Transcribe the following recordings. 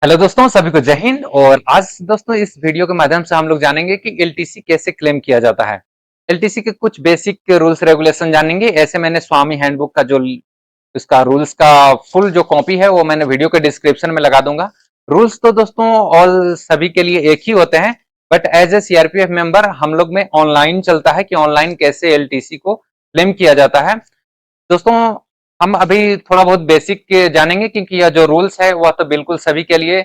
Hello दोस्तों, सभी को जय हिंद। और आज दोस्तों इस वीडियो के माध्यम से हम लोग जानेंगे कि एलटीसी कैसे क्लेम किया जाता है। एलटीसी के कुछ बेसिक रूल्स रेगुलेशन जानेंगे। ऐसे मैंने स्वामी हैंडबुक का जो इसका रूल्स का फुल जो कॉपी है वो मैंने वीडियो के डिस्क्रिप्शन में लगा दूंगा। रूल्स तो दोस्तों ऑल सभी के लिए एक ही होते हैं, but as a CRPF member हम लोग में ऑनलाइन चलता है कि ऑनलाइन कैसे एलटीसी को क्लेम किया जाता है। दोस्तों हम अभी थोड़ा बहुत बेसिक जानेंगे, क्योंकि यह जो रूल्स है वह तो बिल्कुल सभी के लिए,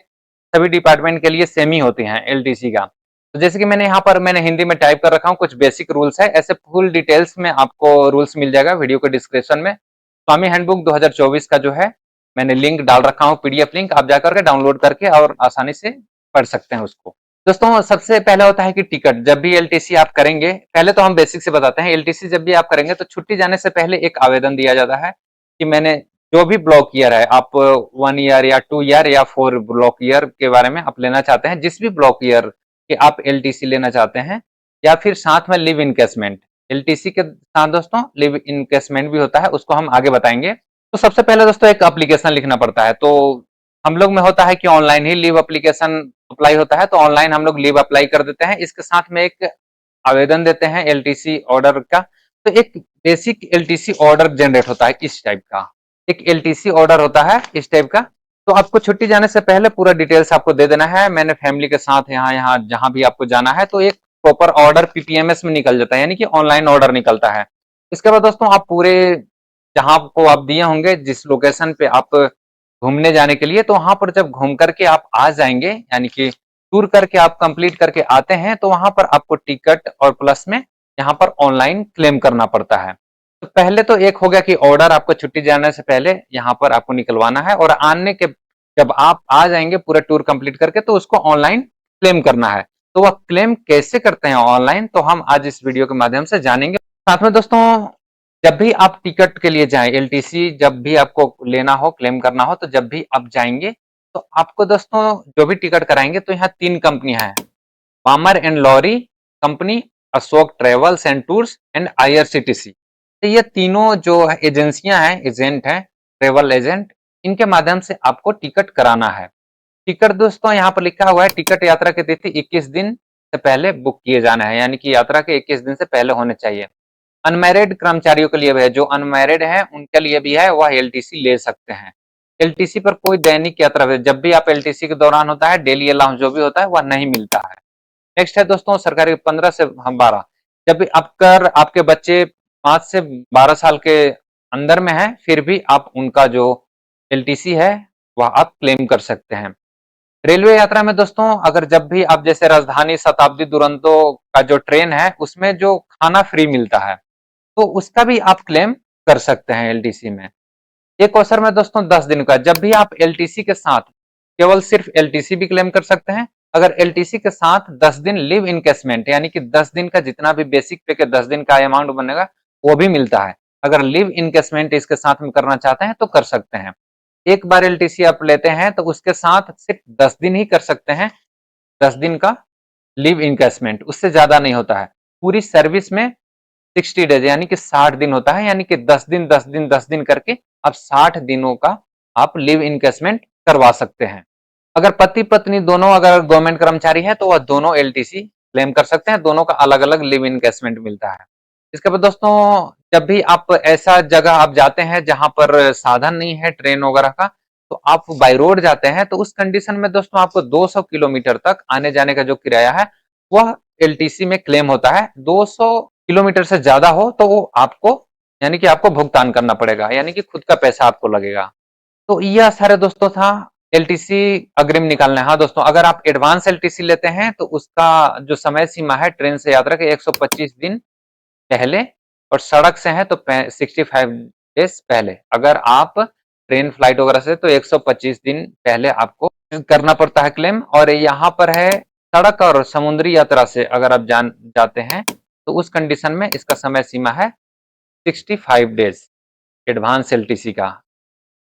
सभी डिपार्टमेंट के लिए सेम ही होती हैं एलटीसी का। तो जैसे कि मैंने हिंदी में टाइप कर रखा हूँ, कुछ बेसिक रूल्स है। ऐसे फुल डिटेल्स में आपको रूल्स मिल जाएगा वीडियो के डिस्क्रिप्शन में। स्वामी हैंडबुक 2024 का जो है मैंने लिंक डाल रखा हूँ, पीडीएफ लिंक, आप जाकर के डाउनलोड करके और आसानी से पढ़ सकते हैं उसको। दोस्तों सबसे पहला होता है कि टिकट। जब भी एलटीसी आप करेंगे, पहले तो हम बेसिक से बताते हैं। एलटीसी जब भी आप करेंगे तो छुट्टी जाने से पहले एक आवेदन दिया जाता है कि मैंने जो भी ब्लॉक ईयर है, आप 1 ईयर या 2 ईयर या 4 ब्लॉक ईयर के बारे में आप लेना चाहते हैं, जिस भी ब्लॉक ईयर के आप एलटीसी लेना चाहते हैं, या फिर साथ में लिव इनकेसमेंट। एलटीसी के साथ दोस्तों लिव इनकेसमेंट भी होता है, उसको हम आगे बताएंगे। तो सबसे पहले दोस्तों एक एप्लीकेशन लिखना पड़ता है। तो हम लोग में होता है कि ऑनलाइन ही लीव एप्लीकेशन अप्लाई होता है, तो ऑनलाइन हम लोग लीव अप्लाई कर देते हैं। इसके साथ में एक आवेदन देते हैं एलटीसी ऑर्डर का। तो एक बेसिक एलटीसी ऑर्डर जनरेट होता है इस टाइप का, एक एलटीसी ऑर्डर होता है इस टाइप का। तो आपको छुट्टी जाने से पहले पूरा डिटेल्स आपको दे देना है। मैंने फैमिली के साथ यहाँ यहाँ जहां भी आपको जाना है, तो एक प्रॉपर ऑर्डर पीपीएमएस में निकल जाता है, यानी कि ऑनलाइन ऑर्डर निकलता है। इसके बाद दोस्तों आप पूरे जहां को आप दिए होंगे, जिस लोकेशन पे आप घूमने जाने के लिए, तो वहां पर जब घूम करके आप आ जाएंगे, यानी कि टूर करके आप कंप्लीट करके आते हैं, तो वहां पर आपको टिकट और प्लस में यहाँ पर ऑनलाइन क्लेम करना पड़ता है। तो पहले तो एक हो गया कि ऑर्डर आपको छुट्टी जाने से पहले यहाँ पर आपको निकलवाना है, और आने के जब आप आ जाएंगे पूरा टूर कंप्लीट करके, तो उसको ऑनलाइन क्लेम करना है। तो वह क्लेम कैसे करते हैं ऑनलाइन, तो हम आज इस वीडियो के माध्यम से जानेंगे। साथ में दोस्तों जब भी आप टिकट के लिए जाएं, एलटीसी जब भी आपको लेना हो, क्लेम करना हो, तो जब भी आप जाएंगे तो आपको दोस्तों जो भी टिकट कराएंगे, तो यहाँ 3 कंपनियां हैं, Palmer and Lawrie company, Ashok travels and tours and IRCTC. तो ये तीनों जो एजेंसियां हैं, एजेंट हैं, ट्रेवल एजेंट, इनके माध्यम से आपको टिकट कराना है। टिकट दोस्तों यहाँ पर लिखा हुआ है, टिकट यात्रा की तिथि 21 दिन से पहले बुक किए जाना है, यानी कि यात्रा के 21 दिन से पहले होने चाहिए। अनमैरिड कर्मचारियों के लिए भी है, जो अनमैरिड है उनके लिए भी है, वह एलटीसी ले सकते हैं। एलटीसी पर कोई दैनिक यात्रा, जब भी आप एलटीसी के दौरान होता है, डेली अलाउंस जो भी होता है वह नहीं मिलता है। नेक्स्ट है दोस्तों सरकारी 15 से 12, जब भी आपके बच्चे 5 से 12 साल के अंदर में है, फिर भी आप उनका जो एलटीसी है वह आप क्लेम कर सकते हैं। रेलवे यात्रा में दोस्तों, अगर जब भी आप जैसे राजधानी, शताब्दी, दुरंतो का जो ट्रेन है उसमें जो खाना फ्री मिलता है, तो उसका भी आप क्लेम कर सकते हैं एलटीसी में। एक अवसर में दोस्तों 10 दिन का, जब भी आप एलटीसी के साथ केवल सिर्फ एलटीसी भी क्लेम कर सकते हैं। अगर एलटीसी के साथ 10 दिन लिव इनकेसमेंट, यानी कि 10 दिन का जितना भी बेसिक पे के 10 दिन का अमाउंट बनेगा वो भी मिलता है। अगर लिव इनकेसमेंट इसके साथ में करना चाहते हैं तो कर सकते हैं। एक बार एलटीसी आप लेते हैं तो उसके साथ सिर्फ 10 दिन ही कर सकते हैं, 10 दिन का लिव इनकेसमेंट, उससे ज्यादा नहीं होता है। पूरी सर्विस में 60 डेज यानी कि 60 दिन होता है, यानी कि 10 दिन 10 दिन 10 दिन करके आप 60 दिनों का आप लिव इनकेसमेंट करवा सकते हैं। अगर पति पत्नी दोनों अगर गवर्नमेंट कर्मचारी है, तो वह दोनों एलटीसी क्लेम कर सकते हैं, दोनों का अलग अलग लिव इनकेसमेंट मिलता है। इसके बाद दोस्तों जब भी आप ऐसा जगह आप जाते हैं जहां पर साधन नहीं है ट्रेन वगैरह का, तो आप बाई रोड जाते हैं, तो उस कंडीशन में दोस्तों आपको 200 किलोमीटर तक आने जाने का जो किराया है वह एलटीसी में क्लेम होता है। 200 किलोमीटर से ज्यादा हो तो वो आपको, यानी कि आपको भुगतान करना पड़ेगा, यानी कि खुद का पैसा आपको लगेगा। तो यह सारे दोस्तों था एलटीसी अग्रिम निकालना है। हाँ दोस्तों, अगर आप एडवांस एलटीसी लेते हैं तो उसका जो समय सीमा है ट्रेन से यात्रा के 125 दिन पहले, और सड़क से है तो 65 डेज पहले। अगर आप ट्रेन फ्लाइट वगैरह से तो 125 दिन पहले आपको करना पड़ता है क्लेम। और यहाँ पर है सड़क और समुद्री यात्रा से अगर आप जाते हैं, तो उस कंडीशन में इसका समय सीमा है 65 डेज एडवांस एलटीसी का।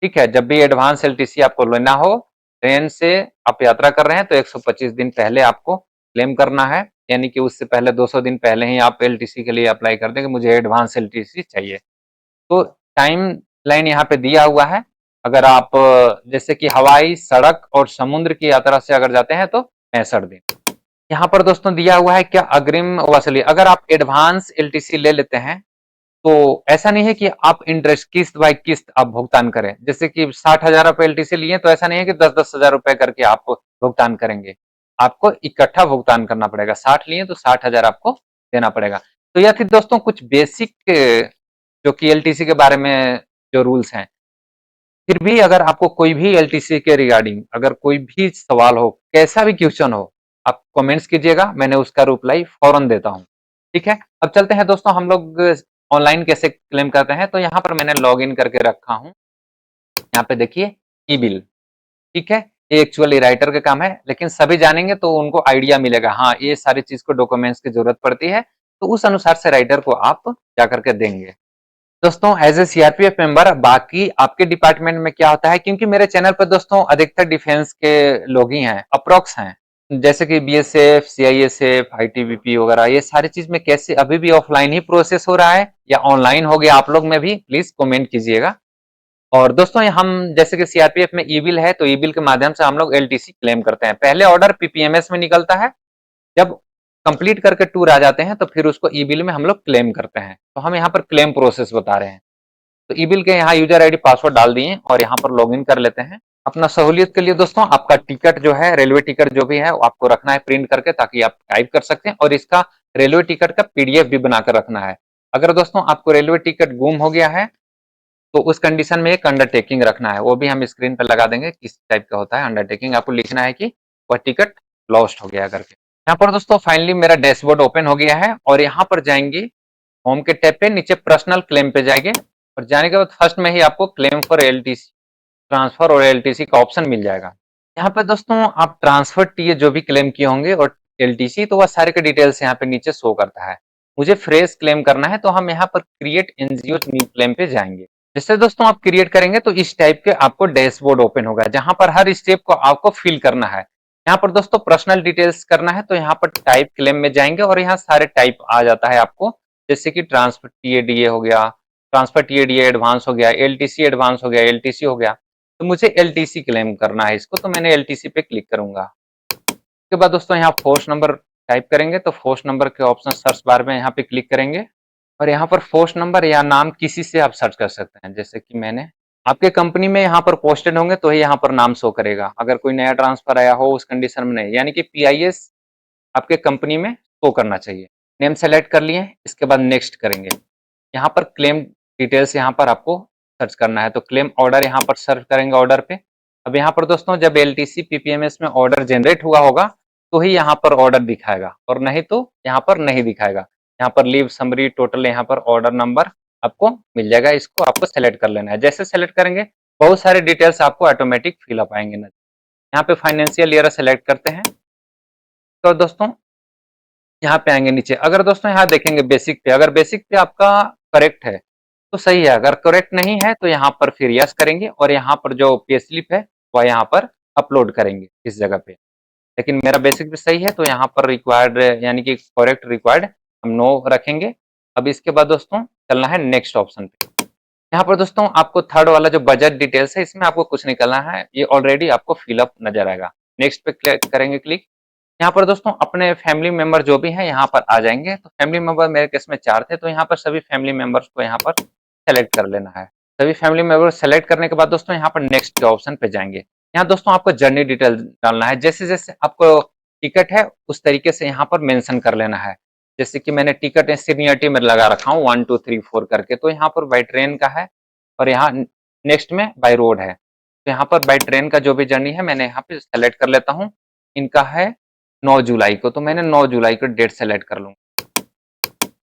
ठीक है, जब भी एडवांस एलटीसी आपको लेना हो, ट्रेन से आप यात्रा कर रहे हैं, तो 125 दिन पहले आपको क्लेम करना है, यानी कि उससे पहले 200 दिन पहले ही आप एलटीसी के लिए अप्लाई कर दें कि मुझे एडवांस एलटीसी चाहिए। तो टाइम लाइन यहाँ पे दिया हुआ है। अगर आप जैसे कि हवाई, सड़क और समुद्र की यात्रा से अगर जाते हैं तो 65 दिन। यहाँ पर दोस्तों दिया हुआ है क्या अग्रिम वसूली, अगर आप एडवांस एलटीसी ले लेते हैं तो ऐसा नहीं है कि आप इंटरेस्ट किस्त बाय किस्त आप भुगतान करें। जैसे कि 60,000 रुपए एलटीसी लिए तो ऐसा नहीं है कि 10-10 हजार रुपए करके आप भुगतान करेंगे। आपको इकट्ठा भुगतान करना पड़ेगा। 60 लिए तो 60,000 आपको देना पड़ेगा। तो यह थी दोस्तों कुछ बेसिक जो कि एलटीसी के बारे में जो रूल्स हैं। फिर भी अगर आपको कोई भी एलटीसी के रिगार्डिंग अगर कोई भी सवाल हो, कैसा भी क्वेश्चन हो, आप कमेंट्स कीजिएगा, मैंने उसका रिप्लाई फौरन देता हूँ। ठीक है, अब चलते हैं दोस्तों हम लोग ऑनलाइन कैसे क्लेम करते हैं। तो यहाँ पर मैंने लॉग इन करके रखा हूँ। यहाँ पे देखिए ई बिल, ठीक है, ये एक्चुअली राइटर का काम है, लेकिन सभी जानेंगे तो उनको आइडिया मिलेगा, हाँ ये सारी चीज को डॉक्यूमेंट्स की जरूरत पड़ती है, तो उस अनुसार से राइटर को आप जाकर के देंगे। दोस्तों एज ए सीआरपीएफ मेंबर बाकी आपके डिपार्टमेंट में क्या होता है, क्योंकि मेरे चैनल पर दोस्तों अधिकतर डिफेंस के लोग ही हैं, अप्रोक्स हैं, जैसे कि बीएसएफ, सीआईएसएफ, आईटीबीपी वगैरह, ये सारी चीज में कैसे अभी भी ऑफलाइन ही प्रोसेस हो रहा है या ऑनलाइन हो गया आप लोग में भी, प्लीज कमेंट कीजिएगा। और दोस्तों हम जैसे कि सीआरपीएफ में ई बिल है तो ई बिल के माध्यम से हम लोग एलटीसी क्लेम करते हैं। पहले ऑर्डर पीपीएमएस में निकलता है, जब कंप्लीट करके टूर आ जाते हैं तो फिर उसको ई बिल में हम लोग क्लेम करते हैं। तो हम यहाँ पर क्लेम प्रोसेस बता रहे हैं। तो ई बिल के यहाँ यूजर आईडी पासवर्ड डाल दिए और यहाँ पर लॉगिन कर लेते हैं। अपना सहूलियत के लिए दोस्तों आपका टिकट जो है, रेलवे टिकट जो भी है वो आपको रखना है प्रिंट करके, ताकि आप टाइप कर सकते हैं, और इसका रेलवे टिकट का पीडीएफ भी बनाकर रखना है। अगर दोस्तों आपको रेलवे टिकट गुम हो गया है तो उस कंडीशन में एक अंडरटेकिंग रखना है, वो भी हम स्क्रीन पर लगा देंगे किस टाइप का होता है अंडरटेकिंग। आपको लिखना है कि वह टिकट लॉस्ट हो गया करके। यहाँ पर दोस्तों फाइनली मेरा डैशबोर्ड ओपन हो गया है और यहाँ पर जाएंगे होम के टैब पे, नीचे पर्सनल क्लेम पे जाएंगे और जाने के बाद फर्स्ट में ही आपको क्लेम फॉर एलटीसी ट्रांसफर और एलटीसी का ऑप्शन मिल जाएगा। यहाँ पे दोस्तों आप ट्रांसफर टीए जो भी क्लेम किए होंगे और एलटीसी, तो वह सारे के डिटेल्स यहाँ पे नीचे शो करता है। मुझे फ्रेश क्लेम करना है तो हम यहाँ पर क्रिएट एनजीओ न्यू क्लेम पे जाएंगे। जैसे दोस्तों आप क्रिएट करेंगे तो इस टाइप के आपको डैशबोर्ड ओपन होगा, जहां पर हर स्टेप को आपको फिल करना है। यहाँ पर दोस्तों पर्सनल डिटेल्स करना है तो यहाँ पर टाइप क्लेम में जाएंगे और यहाँ सारे टाइप आ जाता है आपको, जैसे कि ट्रांसफर टीएडीए हो गया, ट्रांसफर टीएडीए एडवांस हो गया, एलटीसी एडवांस हो गया, एलटीसी हो गया। तो मुझे एलटीसी क्लेम करना है इसको, तो मैंने एलटीसी पे क्लिक करूंगा। उसके बाद दोस्तों यहाँ फोर्स नंबर टाइप करेंगे तो फोर्स नंबर के ऑप्शन सर्च बार में यहाँ पे क्लिक करेंगे और यहाँ पर फोर्स नंबर या नाम किसी से आप सर्च कर सकते हैं। जैसे कि मैंने आपके कंपनी में यहाँ पर पोस्टेड होंगे तो ही यहाँ पर नाम शो करेगा, अगर कोई नया ट्रांसफर आया हो उस कंडीशन में नहीं, यानी कि पीआईएस आपके कंपनी में शो करना चाहिए। नेम सेलेक्ट कर लिए, इसके बाद नेक्स्ट करेंगे। यहाँ पर क्लेम डिटेल्स यहाँ पर आपको सर्च करना है, तो क्लेम ऑर्डर यहाँ पर सर्च करेंगे ऑर्डर पे। अब यहाँ पर दोस्तों जब एलटीसी पीपीएमएस में ऑर्डर जनरेट हुआ होगा तो ही यहाँ पर ऑर्डर दिखाएगा, और नहीं तो यहाँ पर नहीं दिखाएगा। यहाँ पर लीव समरी टोटल, यहाँ पर ऑर्डर नंबर आपको मिल जाएगा, इसको आपको सेलेक्ट कर लेना है। जैसे सेलेक्ट करेंगे बहुत सारे डिटेल्स आपको ऑटोमेटिक फिलअप आएंगे। यहाँ पे फाइनेंशियल ईयर सेलेक्ट करते हैं तो दोस्तों यहाँ पे आएंगे नीचे। अगर दोस्तों यहाँ देखेंगे बेसिक पे, अगर बेसिक पे आपका करेक्ट है तो सही है, अगर करेक्ट नहीं है तो यहाँ पर फिर यस करेंगे और यहाँ पर जो पे स्लिप है वह यहाँ पर अपलोड करेंगे इस जगह पे। लेकिन मेरा बेसिक भी सही है तो यहाँ पर रिक्वायर्ड यानी कि करेक्ट रिक्वायर्ड हम नो रखेंगे। अब इसके बाद दोस्तों चलना है नेक्स्ट ऑप्शन पे। यहाँ पर दोस्तों आपको थर्ड वाला जो बजट डिटेल्स है इसमें आपको कुछ निकलना है, ये ऑलरेडी आपको फिलअप नजर आएगा। नेक्स्ट पे करेंगे क्लिक। यहाँ पर दोस्तों अपने फैमिली मेंबर जो भी हैं यहाँ पर आ जाएंगे। तो फैमिली मेंबर मेरे केस में 4 थे, तो यहाँ पर सभी फैमिली मेंबर्स को यहाँ पर सेलेक्ट कर लेना है। सभी फैमिली मेंबर सेलेक्ट करने के बाद दोस्तों यहाँ पर नेक्स्ट के ऑप्शन पे जाएंगे। यहाँ दोस्तों आपको जर्नी डिटेल डालना है, जैसे जैसे आपको टिकट है उस तरीके से यहाँ पर मेंशन कर लेना है। जैसे कि मैंने टिकट सीनियरिटी में लगा रखा हूँ 1 2 3 4 करके, तो यहाँ पर बाई ट्रेन का है और यहाँ नेक्स्ट में बाई रोड है। तो यहाँ पर बाई ट्रेन का जो भी जर्नी है मैंने यहाँ पे सेलेक्ट कर लेता हूँ। इनका है 9 जुलाई को, तो मैंने 9 जुलाई को डेट सेलेक्ट कर लूंगा।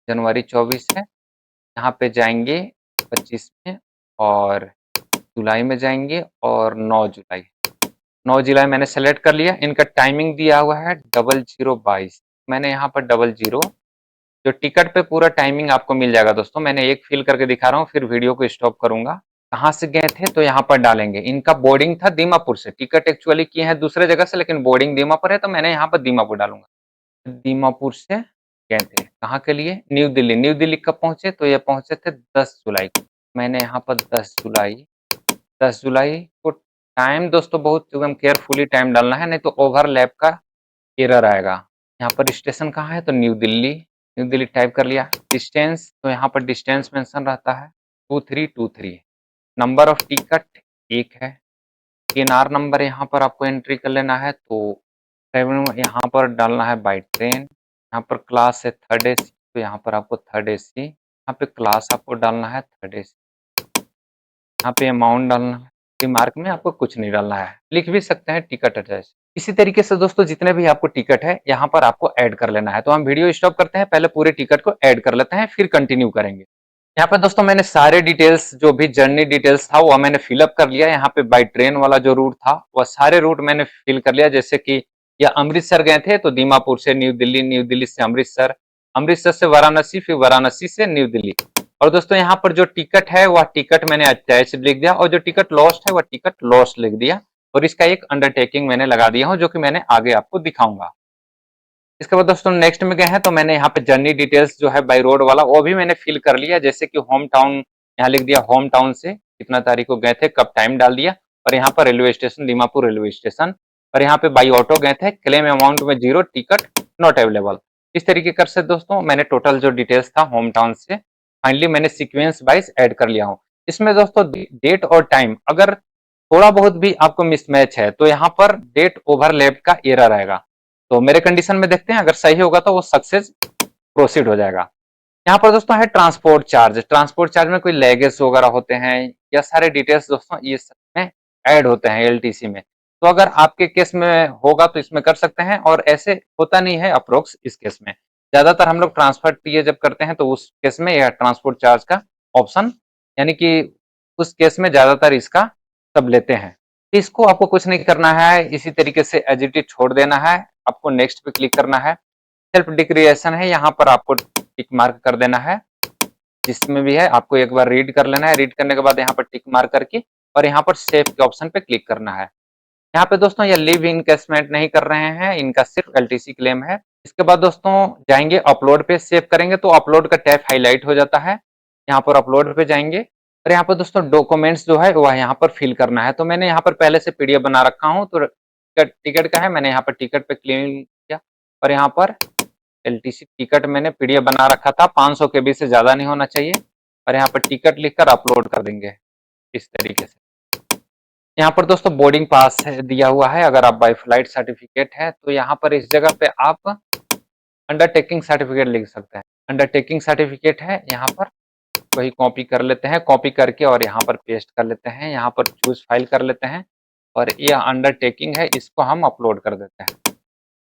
जनवरी 24 है, यहाँ पे जाएंगे 25 में और जुलाई में जाएंगे और 9 जुलाई। 9 जुलाई मैंने सेलेक्ट कर लिया। इनका टाइमिंग दिया हुआ है 00:22, मैंने यहाँ पर 00, जो टिकट पे पूरा टाइमिंग आपको मिल जाएगा दोस्तों। मैंने एक फिल करके दिखा रहा हूँ, फिर वीडियो को स्टॉप करूंगा। कहाँ से गए थे तो यहाँ पर डालेंगे। इनका बोर्डिंग था दीमापुर से, टिकट एक्चुअली किए हैं दूसरे जगह से लेकिन बोर्डिंग दीमापुर है, तो मैंने यहाँ पर दीमापुर डालूंगा। दीमापुर से गए थे कहाँ के लिए, न्यू दिल्ली। न्यू दिल्ली कब पहुंचे तो ये पहुंचे थे 10 जुलाई को, मैंने यहाँ पर 10 जुलाई 10 जुलाई को टाइम दोस्तों बहुत एकदम केयरफुली टाइम डालना है, नहीं तो ओवरलैप का एरर आएगा। यहाँ पर स्टेशन कहाँ है, तो new Delhi. New Delhi type कर लिया। डिस्टेंस, तो यहाँ पर डिस्टेंस मेंशन रहता है 2323। नंबर ऑफ टिकट 1 है। पीएनआर नंबर यहाँ पर आपको एंट्री कर लेना है, तो ट्रेवलिंग यहाँ पर डालना है बाय ट्रेन। यहाँ पर क्लास है थर्ड एसी, तो यहाँ पर आपको थर्ड एसी, यहाँ पे क्लास आपको डालना है थर्ड एसी। यहाँ पे अमाउंट डालना है। रिमार्क में आपको कुछ नहीं डालना है, लिख भी सकते हैं टिकट अटैच। इसी तरीके से दोस्तों जितने भी आपको टिकट है यहाँ पर आपको ऐड कर लेना है। तो हम वीडियो स्टॉप करते हैं, पहले पूरे टिकट को ऐड कर लेते हैं, फिर कंटिन्यू करेंगे। यहाँ पे दोस्तों मैंने सारे डिटेल्स, जो भी जर्नी डिटेल्स था वो मैंने फिलअप कर लिया। यहाँ पे बाय ट्रेन वाला जो रूट था वह सारे रूट मैंने फिल कर लिया। जैसे कि या अमृतसर गए थे तो दीमापुर से न्यू दिल्ली, न्यू दिल्ली से अमृतसर, अमृतसर से वाराणसी, फिर वाराणसी से न्यू दिल्ली। और दोस्तों यहाँ पर जो टिकट है वह टिकट मैंने अटैच लिख दिया, और जो टिकट लॉस्ट है वह टिकट लॉस्ट लिख दिया। और इसका एक अंडरटेकिंग मैंने लगा दिया हूँ, जो कि मैंने आगे आपको दिखाऊंगा। इसके बाद दोस्तों नेक्स्ट में गए हैं, तो मैंने यहाँ पे जर्नी डिटेल्स जो है बाय रोड वाला वो भी मैंने फिल कर लिया। जैसे कि होम टाउन यहाँ लिख दिया, होम टाउन से कितना तारीख को गए थे, कब टाइम डाल दिया। और यहाँ पर railway station Dimapur railway station. और यहाँ पे बाई ऑटो गए थे, क्लेम अमाउंट में 0, टिकट नॉट अवेलेबल। इस तरीके कर से दोस्तों मैंने टोटल जो डिटेल्स था होम टाउन से फाइनली मैंने सीक्वेंस वाइज ऐड कर लिया हूँ। इसमें दोस्तों डेट और टाइम अगर थोड़ा बहुत भी आपको मिसमैच है तो यहाँ पर डेट ओवरलैप का एरर आएगा। तो मेरे कंडीशन में देखते हैं, अगर सही होगा तो वो सक्सेस प्रोसीड हो जाएगा। यहाँ पर दोस्तों है ट्रांसपोर्ट चार्ज। ट्रांसपोर्ट चार्ज में कोई लैगेज वगैरह होते हैं या सारे डिटेल्स दोस्तों ये सब में ऐड होते हैं एलटीसी में। तो अगर आपके केस में होगा तो इसमें कर सकते हैं, और ऐसे होता नहीं है अप्रोक्स इस केस में। ज्यादातर हम लोग ट्रांसफर टीए जब करते हैं तो उस केस में यह ट्रांसपोर्ट चार्ज का ऑप्शन, यानी कि उस केस में ज्यादातर इसका सब लेते हैं। इसको आपको कुछ नहीं करना है, इसी तरीके से एज इट इज छोड़ देना है। आपको नेक्स्ट पे क्लिक करना है। सेल्फ डिक्रिएशन है, यहाँ पर आपको टिक मार्क कर देना है। जिसमें भी है आपको एक बार रीड कर लेना है। रीड करने के बाद यहाँ पर टिक मार्क करके और यहाँ पर सेव के ऑप्शन पे क्लिक करना है। यहाँ पे दोस्तों ये लिव इनकेसमेंट नहीं कर रहे हैं, इनका सिर्फ एलटीसी क्लेम है। इसके बाद दोस्तों जाएंगे अपलोड पे, सेव करेंगे तो अपलोड का टैब हाईलाइट हो जाता है। यहाँ पर अपलोड पे जाएंगे और यहाँ पर दोस्तों डॉक्यूमेंट्स जो है वह यहाँ पर फिल करना है। तो मैंने यहाँ पर पहले से पीडीएफ बना रखा हूँ, तो टिकट का है, मैंने यहाँ पर टिकट पे क्लिक किया और यहाँ पर एलटीसी टिकट मैंने पीडीएफ बना रखा था, 500 केबी से ज्यादा नहीं होना चाहिए। और यहाँ पर टिकट लिखकर अपलोड कर देंगे इस तरीके से। यहाँ पर दोस्तों बोर्डिंग पास है दिया हुआ है। अगर आप बाय फ्लाइट सर्टिफिकेट है तो यहाँ पर इस जगह पे आप अंडरटेकिंग सर्टिफिकेट लिख सकते हैं। अंडरटेकिंग सर्टिफिकेट है, यहाँ पर वही कॉपी कर लेते हैं, कॉपी करके और यहाँ पर पेस्ट कर लेते हैं। यहाँ पर चूज फाइल कर लेते हैं और यह अंडरटेकिंग है, इसको हम अपलोड कर देते हैं।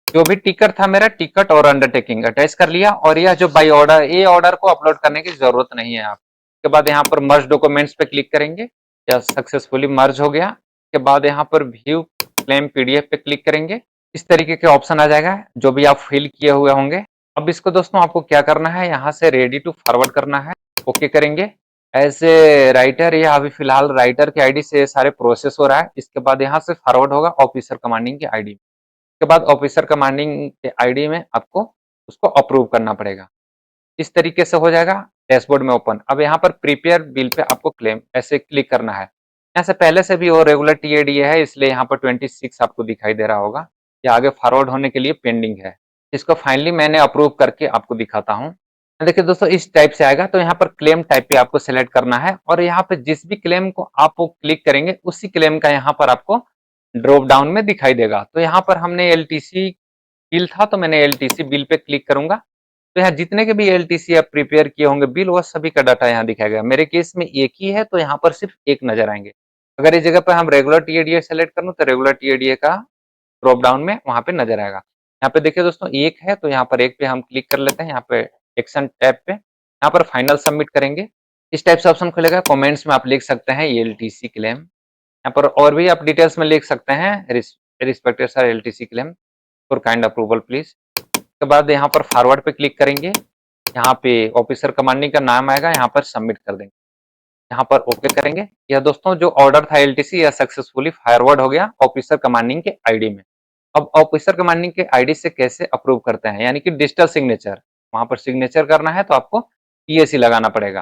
जो भी टिकट था मेरा, टिकट और अंडरटेकिंग अटैच कर लिया। और यह जो बाई ऑर्डर, ये ऑर्डर को अपलोड करने की जरूरत नहीं है। आप उसके बाद यहाँ पर मर्ज डॉक्यूमेंट्स पे क्लिक करेंगे, या सक्सेसफुली मर्ज हो गया। के बाद यहाँ पर व्यू क्लेम पीडीएफ पे क्लिक करेंगे, इस तरीके के ऑप्शन आ जाएगा जो भी आप फिल किए हुए होंगे। अब इसको दोस्तों आपको क्या करना है, यहाँ से रेडी टू फॉरवर्ड करना है, ओके करेंगे। ऐसे राइटर, ये अभी फिलहाल राइटर के आईडी से सारे प्रोसेस हो रहा है। इसके बाद यहाँ से फॉरवर्ड होगा ऑफिसर कमांडिंग के आईडी। के बाद ऑफिसर कमांडिंग के आईडी में आपको उसको अप्रूव करना पड़ेगा। इस तरीके से हो जाएगा डैशबोर्ड में ओपन। अब यहाँ पर प्रीपेयर बिल पे आपको क्लेम ऐसे क्लिक करना है। यहाँ से पहले से भी वो रेगुलर टीएडीए है, इसलिए यहाँ पर 26 आपको दिखाई दे रहा होगा। ये आगे फॉरवर्ड होने के लिए पेंडिंग है। इसको फाइनली मैंने अप्रूव करके आपको दिखाता हूँ। देखिए दोस्तों इस टाइप से आएगा। तो यहाँ पर क्लेम टाइप पे आपको सिलेक्ट करना है और यहाँ पे जिस भी क्लेम को आप क्लिक करेंगे उसी क्लेम का यहाँ पर आपको ड्रॉप डाउन में दिखाई देगा। तो यहाँ पर हमने एलटीसी बिल था, तो मैंने एलटीसी बिल पे क्लिक करूंगा। तो यहाँ जितने के भी एलटीसी आप प्रिपेयर किए होंगे बिल, वो सभी का डाटा यहाँ दिखाएगा। मेरे केस में एक ही है तो यहाँ पर सिर्फ एक नजर आएंगे। अगर इस जगह पर हम रेगुलर टीएडीए सेलेक्ट करूँ तो रेगुलर टीएडीए का ड्रॉप डाउन में वहां पे नजर आएगा। यहाँ पे देखिए दोस्तों एक है, तो यहाँ पर एक पे हम क्लिक कर लेते हैं। यहाँ पे एक्शन टैब पे यहाँ पर फाइनल सबमिट करेंगे, इस टाइप से ऑप्शन खुलेगा। कमेंट्स में आप लिख सकते हैं एलटीसी क्लेम। यहाँ पर और भी आप डिटेल्स में लिख सकते हैं, respected sir LTC claim for kind approval please. उसके बाद यहाँ पर फॉरवर्ड पे क्लिक करेंगे, यहाँ पे ऑफिसर कमांडिंग का नाम आएगा, यहाँ पर सबमिट कर देंगे, यहाँ पर ओके करेंगे। यह दोस्तों जो ऑर्डर था एलटीसी, यह सक्सेसफुली फॉरवर्ड हो गया ऑफिसर कमांडिंग के आईडी में। अब ऑफिसर कमांडिंग के आईडी से कैसे अप्रूव करते हैं, यानी कि डिजिटल सिग्नेचर, वहां पर सिग्नेचर करना है तो आपको टीएसी लगाना पड़ेगा।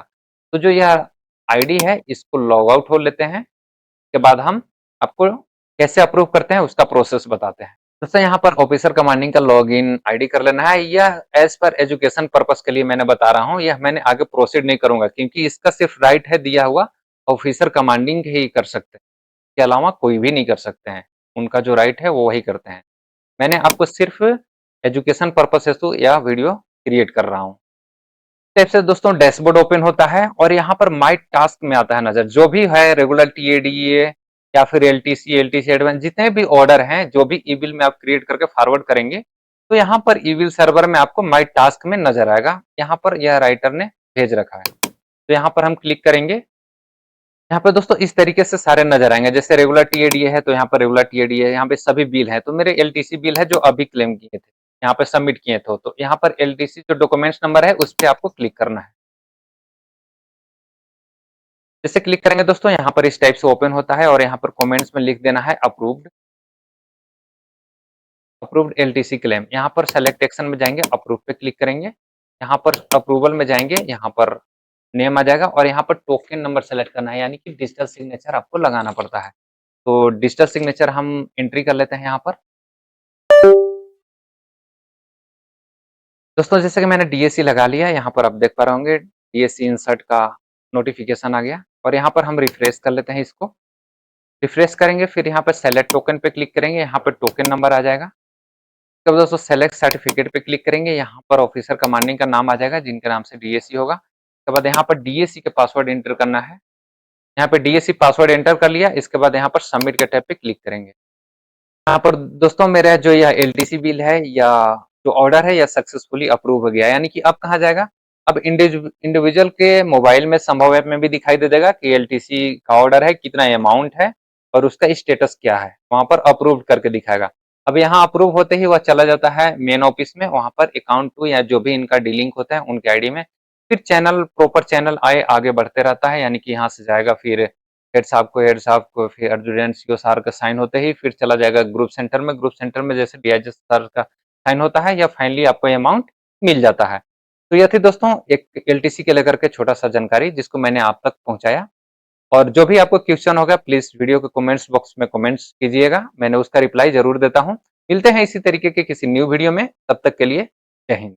तो जो यह आईडी है इसको लॉग आउट हो लेते हैं। के बाद हम आपको कैसे अप्रूव करते हैं उसका प्रोसेस बताते हैं। दोस्तों यहाँ पर ऑफिसर कमांडिंग का लॉगिन आईडी कर लेना है। यह एज पर एजुकेशन पर्पस के लिए मैंने बता रहा हूँ, यह मैंने आगे प्रोसीड नहीं करूंगा क्योंकि इसका सिर्फ राइट है दिया हुआ ऑफिसर कमांडिंग ही कर सकते हैं, इसके अलावा कोई भी नहीं कर सकते हैं। उनका जो राइट है वो वही करते हैं। मैंने आपको सिर्फ एजुकेशन पर्पस हेतु यह वीडियो क्रिएट कर रहा हूँ। टाइप से दोस्तों डैशबोर्ड ओपन होता है और यहाँ पर माई टास्क में आता है नजर, जो भी है रेगुलर टीएडीए या फिर एलटीसी एडवांस जितने भी ऑर्डर हैं, जो भी ईबिल में आप क्रिएट करके फॉरवर्ड करेंगे तो यहाँ पर ईबिल सर्वर में आपको माई टास्क में नजर आएगा। यहाँ पर यह राइटर ने भेज रखा है, तो यहाँ पर हम क्लिक करेंगे। यहाँ पे दोस्तों इस तरीके से सारे नजर आएंगे, जैसे रेगुलर टीएडीए है तो यहाँ पर रेगुलर टीएडीए है, यहाँ पे सभी बिल है, तो मेरे एलटीसी बिल है जो अभी क्लेम किए थे, यहाँ पे सबमिट किए थे, तो यहाँ पर एलटीसी जो डॉक्यूमेंट्स नंबर है उस पर आपको क्लिक करना है। जैसे क्लिक करेंगे दोस्तों यहाँ पर इस टाइप से ओपन होता है और यहाँ पर कमेंट्स में लिख देना है अप्रूव्ड, अप्रूव्ड एलटीसी क्लेम। यहाँ पर सेलेक्ट एक्शन में जाएंगे, अप्रूव पे क्लिक करेंगे, यहाँ पर अप्रूवल में जाएंगे, यहाँ पर नेम आ जाएगा और यहाँ पर टोकन नंबर सेलेक्ट करना है, यानी कि डिजिटल सिग्नेचर आपको लगाना पड़ता है। तो डिजिटल सिग्नेचर हम एंट्री कर लेते हैं यहाँ पर। दोस्तों जैसे कि मैंने डीएससी लगा लिया, यहाँ पर आप देख पा रहे होंगे डीएससी इंसर्ट का नोटिफिकेशन आ गया और यहाँ पर हम रिफ्रेश कर लेते हैं इसको। रिफ्रेश करेंगे फिर यहाँ पर सेलेक्ट टोकन पे क्लिक करेंगे, यहाँ पर टोकन नंबर आ जाएगा। तब दोस्तों सेलेक्ट सर्टिफिकेट पे क्लिक करेंगे, यहाँ पर ऑफिसर कमांडिंग का नाम आ जाएगा जिनके नाम से डीएससी होगा। उसके बाद यहाँ पर डीएससी के पासवर्ड एंटर करना है, यहाँ पे डीएससी पासवर्ड एंटर कर लिया। इसके बाद यहाँ पर सबमिट के टैब पे क्लिक करेंगे। यहाँ पर दोस्तों मेरा जो यह एलटीसी बिल है या जो ऑर्डर है यह सक्सेसफुली अप्रूव हो गया, यानी कि अब कहाँ जाएगा, अब इंडिविजुअल के मोबाइल में संभव ऐप में भी दिखाई दे देगा कि एलटीसी का ऑर्डर है, कितना अमाउंट है और उसका स्टेटस क्या है, वहां पर अप्रूव करके दिखाएगा। अब यहाँ अप्रूव होते ही वह चला जाता है मेन ऑफिस में, वहां पर अकाउंट टू या जो भी इनका डीलिंग होता है उनके आईडी में, फिर चैनल प्रॉपर चैनल आगे बढ़ते रहता है, यानी कि यहाँ से जाएगा फिर हेड साहब को फिर अर्जुन सीओ सर का साइन होते ही फिर चला जाएगा ग्रुप सेंटर में, ग्रुप सेंटर में जैसे डीआईजी सर का साइन होता है या फाइनली आपको अमाउंट मिल जाता है। तो यह थी दोस्तों एक एलटीसी के लेकर के छोटा सा जानकारी जिसको मैंने आप तक पहुंचाया। और जो भी आपको क्वेश्चन होगा प्लीज वीडियो के कमेंट्स बॉक्स में कमेंट्स कीजिएगा, मैंने उसका रिप्लाई जरूर देता हूँ। मिलते हैं इसी तरीके के किसी न्यू वीडियो में, तब तक के लिए जय हिंद।